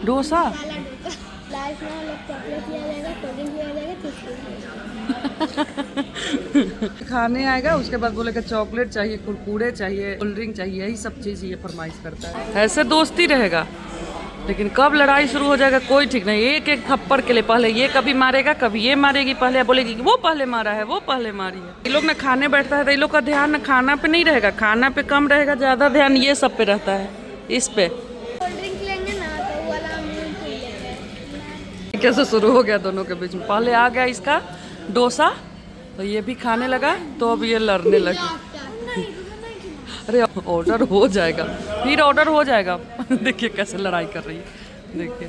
Dosa. Last में लोग chocolate लिया जाएगा, कोल्ड ड्रिंक लिया जाएगा, चिप्स खाने आएगा उसके बाद बोलेगा चॉकलेट चाहिए, कुरकुरे चाहिए, कोल्ड ड्रिंक चाहिए, यही सब चीज़ ये फरमाइश करता है। ऐसे दोस्ती रहेगा, लेकिन कब लड़ाई शुरू हो जाएगा कोई ठीक नहीं। एक एक थप्पड़ के लिए पहले ये कभी मारेगा, कभी ये मारेगी, पहले बोलेगी कि वो पहले मारा है, वो पहले मारी है। ये लोग ना खाने बैठता है तो ये लोग का ध्यान ना खाना पे नहीं रहेगा, खाना पे कम रहेगा, ज़्यादा ध्यान ये सब पे रहता है, इस पे। कोल्ड ड्रिंक लेंगे ना तो वो वाला हम पी लेंगे। कैसे शुरू हो गया दोनों के बीच में। पहले आ गया इसका डोसा तो ये भी खाने लगा, तो अब ये लड़ने लगे। अरे ऑर्डर हो जाएगा, फिर ऑर्डर हो जाएगा। देखिए कैसे लड़ाई कर रही है, देखिए।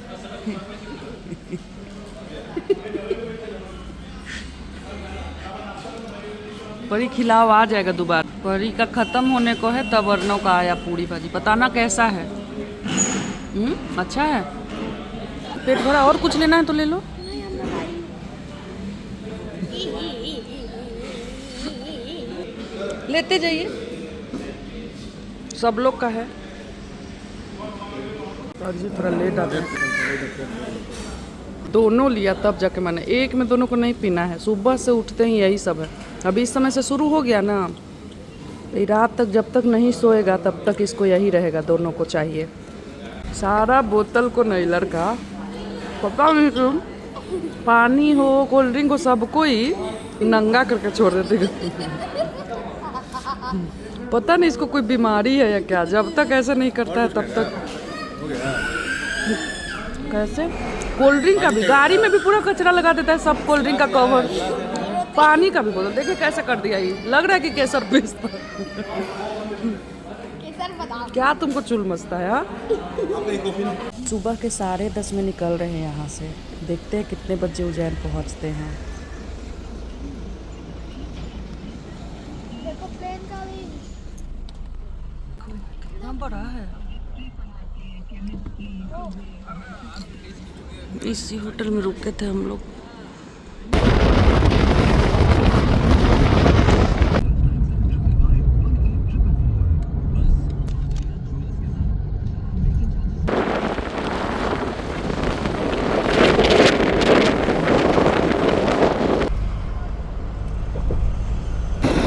परी खिलाओ, आ जाएगा दोबारा। परी का खत्म होने को है तब अर्नव का आया पूरी भाजी। बताना कैसा है। अच्छा है। पेट भरा, और कुछ लेना है तो ले लो। लेते जाइए, सब लोग का है। थोड़ा लेट आता है। दोनों लिया तब जाके मैंने, एक में दोनों को नहीं पीना है। सुबह से उठते ही यही सब है। अभी इस समय से शुरू हो गया ना, ये रात तक जब तक नहीं सोएगा तब तक इसको यही रहेगा, दोनों को चाहिए। सारा बोतल को नहीं लड़का, पता नहीं क्यों, पानी हो कोल्ड ड्रिंक हो सबको ही नंगा करके छोड़ देते। पता नहीं इसको कोई बीमारी है या क्या, जब तक ऐसा नहीं करता है तब तक। कैसे कोल्ड ड्रिंक का भी गाड़ी में भी पूरा कचरा लगा देता है, सब कोल्ड ड्रिंक का कवर, पानी का भी बोतल। देखिए कैसे कर दिया, ये लग रहा है कि केसर बेचता। क्या तुमको चुल मचता है। सुबह के 10:30 में निकल रहे हैं यहाँ से, देखते हैं कितने बजे उज्जैन पहुँचते हैं। बड़ा है। इसी होटल में रुके थे हम लोग।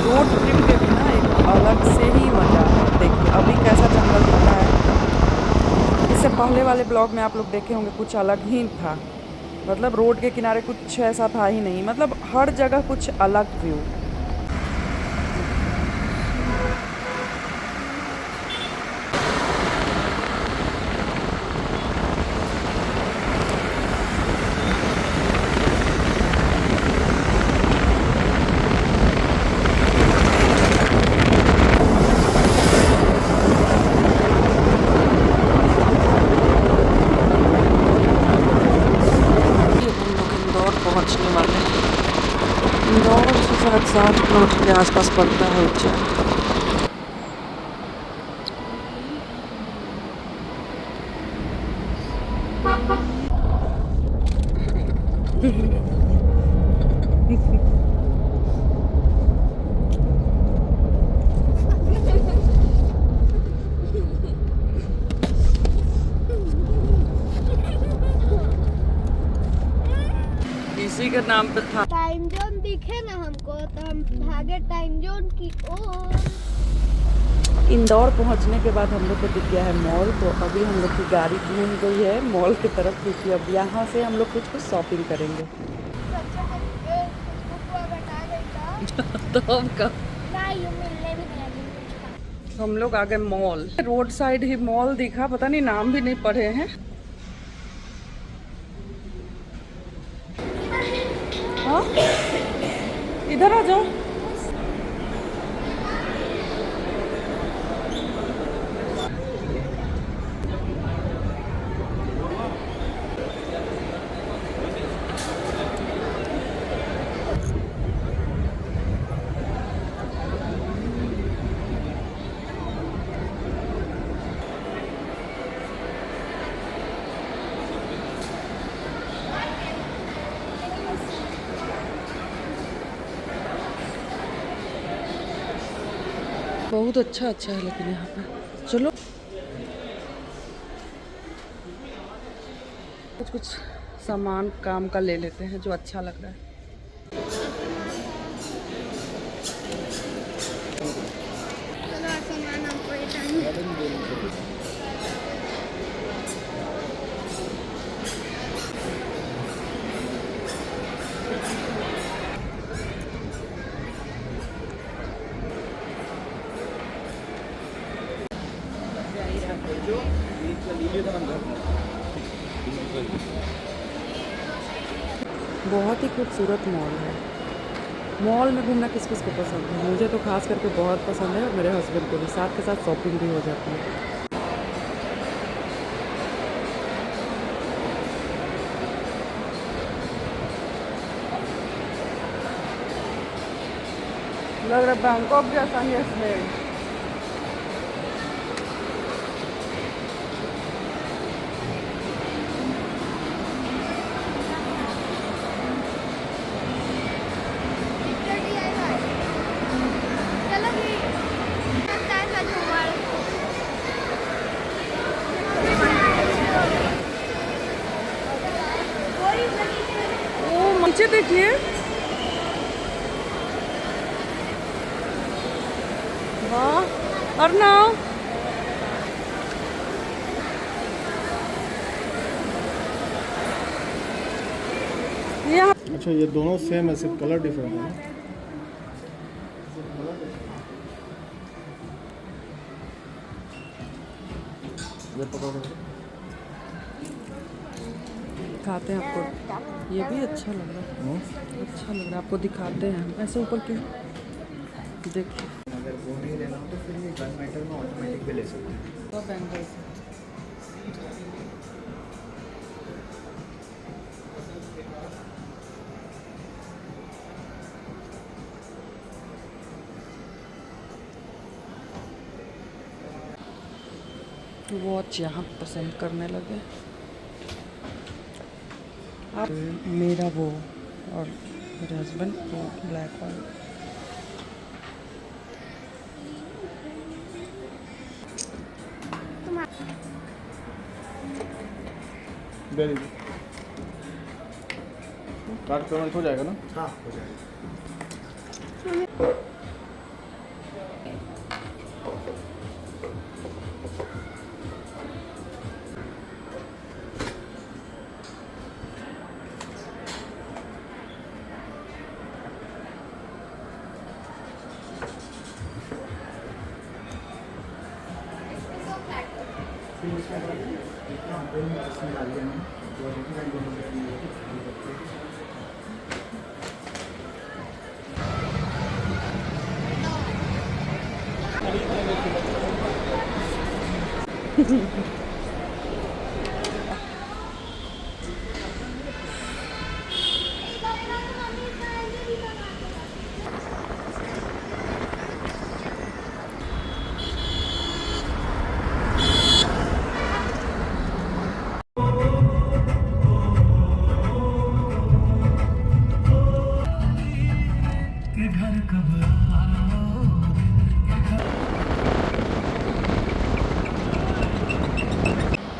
रोड ट्रिप के भी ना एक अलग से ही मजा है। देखिए अभी कैसा जंगल दिखता है। इससे पहले वाले ब्लॉग में आप लोग देखे होंगे कुछ अलग ही था, मतलब रोड के किनारे कुछ ऐसा था ही नहीं, मतलब हर जगह कुछ अलग व्यू। पहुंचने वाले हैं। इंदौर से शायद 7 किलोमीटर के आसपास पड़ता है उज्जैन। इसी के नाम पे था। टाइम जोन दिखे ना हमको तो हम भागे टाइम जोन की ओर। इंदौर पहुंचने के बाद हम लोग को दिख गया है मॉल, तो अभी हम लोग की गाड़ी घूम गई है मॉल की तरफ, क्योंकि अब यहाँ से हम लोग कुछ शॉपिंग करेंगे। तो अब का हम लोग आ गए मॉल। रोड साइड ही मॉल दिखा, पता नहीं नाम भी नहीं पढ़े हैं। हाँ इधर आ जाओ। बहुत अच्छा अच्छा है लेकिन यहाँ पे। चलो कुछ कुछ सामान काम का ले लेते हैं जो अच्छा लग रहा है। चलो सामान हमको रिटर्न। बहुत ही खूबसूरत मॉल है। मॉल में घूमना किस किस को पसंद है? मुझे तो खास करके बहुत पसंद है और मेरे हस्बैंड को भी। साथ के साथ शॉपिंग भी हो जाती है। लग रहा है बैंकॉक जैसा ही है स्मेल। चलो भी ओ नीचे देखिए, वाह। अर्नव यहाँ अच्छा, ये दोनों सेम है, सिर्फ कलर डिफरेंट है। ये पकड़ो। दिखाते हैं आपको। ये भी अच्छा लग रहा है, अच्छा लग रहा है। आपको दिखाते हैं हम ऐसे ऊपर क्यों, देखिए। अगर वो नहीं लेना हो तो फिर ये गन मेटल में ऑटोमेटिक भी ले सकते हैं। तो बैंगल्स वॉच यहाँ पसंद करने लगे आप। मेरा वो और मेरे हस्बैंड वो ब्लैक वाला। दे दीजिए, कार्ड पेमेंट हो जाएगा ना? हाँ, हो जाएगा।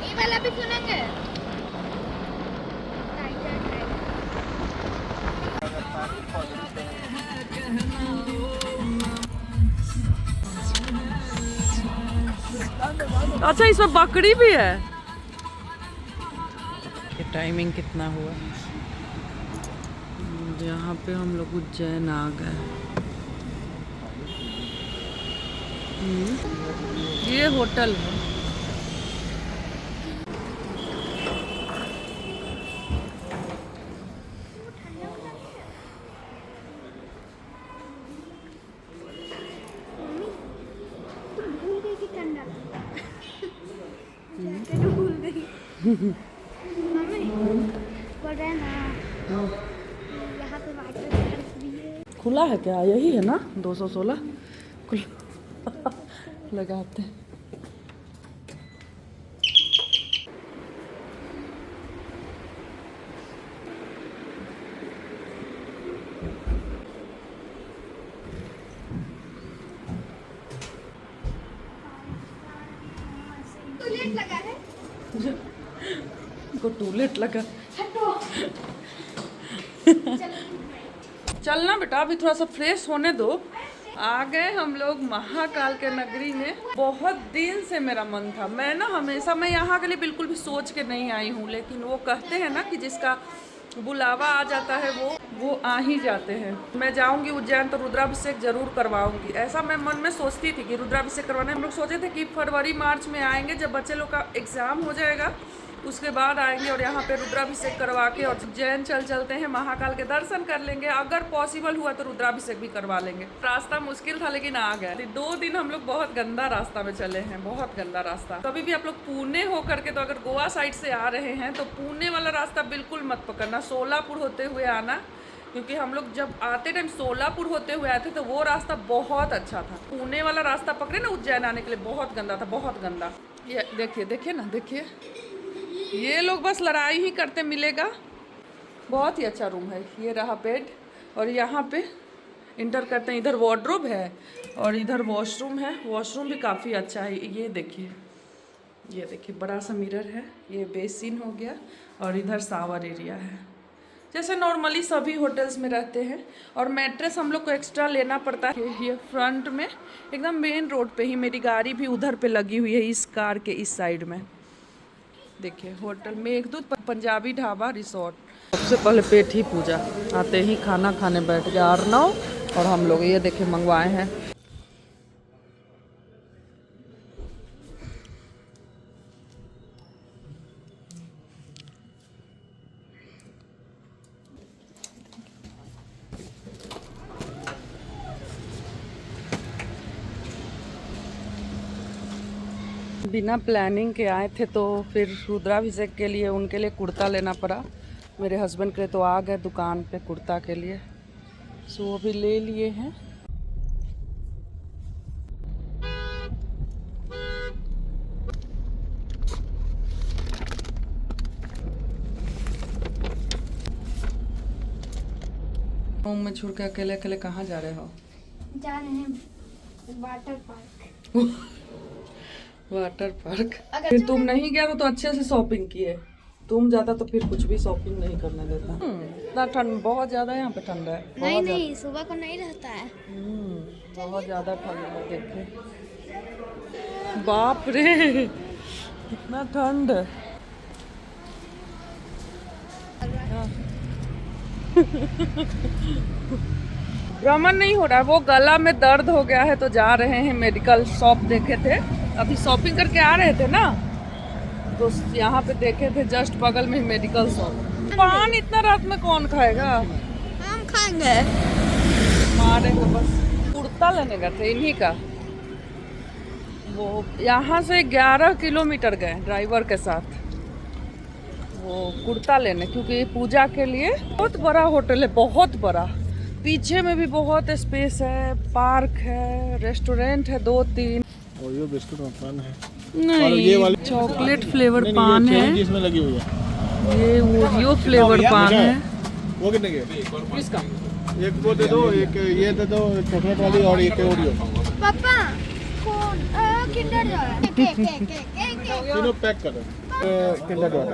ये वाला भी सुनेंगे। अच्छा, इसमें बकरी भी है। ये टाइमिंग कितना हुआ? यहाँ पे हम लोग उज्जैन आ गए। ये होटल है। भूल गई कि ठंडा जैकेट भूल गई। मम्मी बोल रहे हैं ना यहाँ पे वाटर पार्क भी है। खुला है क्या? यही है ना 216 खुला लगाते हैं। तो लेट लगा है। इसको टूलेट लगा। चलना बेटा, अभी थोड़ा सा फ्रेश होने दो। आ गए हम लोग महाकाल के नगरी में। बहुत दिन से मेरा मन था, मैं ना हमेशा, मैं यहाँ के लिए बिल्कुल भी सोच के नहीं आई हूँ, लेकिन वो कहते हैं ना कि जिसका बुलावा आ जाता है वो आ ही जाते हैं। मैं जाऊंगी उज्जैन तो रुद्राभिषेक जरूर करवाऊंगी, ऐसा मैं मन में सोचती थी कि रुद्राभिषेक करवाने। हम लोग सोचे थे कि फरवरी मार्च में आएंगे, जब बच्चे लोग का एग्जाम हो जाएगा उसके बाद आएंगे और यहाँ पे रुद्राभिषेक करवा के और उज्जैन चलते हैं, महाकाल के दर्शन कर लेंगे। अगर पॉसिबल हुआ तो रुद्राभिषेक भी करवा लेंगे। रास्ता मुश्किल था लेकिन आ गए। 2 दिन हम लोग बहुत गंदा रास्ता में चले हैं, बहुत गंदा रास्ता। कभी भी आप लोग पुणे हो करके, तो अगर गोवा साइड से आ रहे हैं तो पुणे वाला रास्ता बिल्कुल मत पकड़ना, सोलापुर होते हुए आना, क्योंकि हम लोग जब आते टाइम सोलापुर होते हुए आए थे तो वो रास्ता बहुत अच्छा था। पुणे वाला रास्ता पकड़े ना उज्जैन आने के लिए, बहुत गंदा था, बहुत गंदा। ये देखिए ना, देखिए ये लोग बस लड़ाई ही करते मिलेगा। बहुत ही अच्छा रूम है। ये रहा बेड और यहाँ पे इंटर करते हैं, इधर वार्डरोब है और इधर वॉशरूम है। वॉशरूम भी काफ़ी अच्छा है। ये देखिए बड़ा सा मिरर है, ये बेसिन हो गया और इधर शावर एरिया है, जैसे नॉर्मली सभी होटल्स में रहते हैं। और मैट्रेस हम लोग को एक्स्ट्रा लेना पड़ता है। ये फ्रंट में एकदम मेन रोड पे ही, मेरी गाड़ी भी उधर पे लगी हुई है, इस कार के इस साइड में। देखिए होटल मेघदूत पंजाबी ढाबा रिसोर्ट। सबसे पहले पेट ही पूजा, आते ही खाना खाने बैठ गया अर्नव और हम लोग। ये देखिए मंगवाए हैं। बिना प्लानिंग के आए थे तो फिर रुद्राभिषेक के लिए उनके लिए कुर्ता लेना पड़ा। मेरे हस्बैंड के तो आ गए दुकान पे कुर्ता के लिए, सो वो भी ले लिए हैं। रूम में छोड़ के अकेले अकेले कहाँ जा रहे हो? जा रहे हैं वाटर पार्क। Water park. फिर तुम नहीं गया तो अच्छे से शॉपिंग किए, तुम जाता तो फिर कुछ भी शॉपिंग नहीं करने देता। इतना ठंड, बहुत ज्यादा यहाँ पे ठंड है। नहीं सुबह को नहीं रहता है। बहुत ज्यादा ठंड है। देखे बाप रे कितना ठंड है। भ्रमण नहीं हो रहा है, वो गला में दर्द हो गया है तो जा रहे हैं मेडिकल शॉप। देखे थे अभी शॉपिंग करके आ रहे थे ना, तो यहाँ पे देखे थे जस्ट बगल में मेडिकल शॉप। पान इतना रात में कौन खाएगा? हम खाएंगे। मारेंगे बस। कुर्ता लेने गए थे इन्हीं का। वो यहाँ से 11 किलोमीटर गए ड्राइवर के साथ वो कुर्ता लेने, क्योंकि पूजा के लिए। बहुत बड़ा होटल है, बहुत बड़ा। पीछे में भी बहुत स्पेस है, पार्क है, रेस्टोरेंट है 2-3। ओरियो बिस्कुट और पान है। नहीं, ये वाली चॉकलेट फ्लेवर पान है। इसमें लगी हुई है। ये ओरियो फ्लेवर पान है। वो कितने के? किसका? एक वो दे दो, एक ये दे दो, एक चॉकलेट वाली और एक ओरियो। पापा कौन किंडर जॉय तीनों पैक कर दो। Kinder Joy.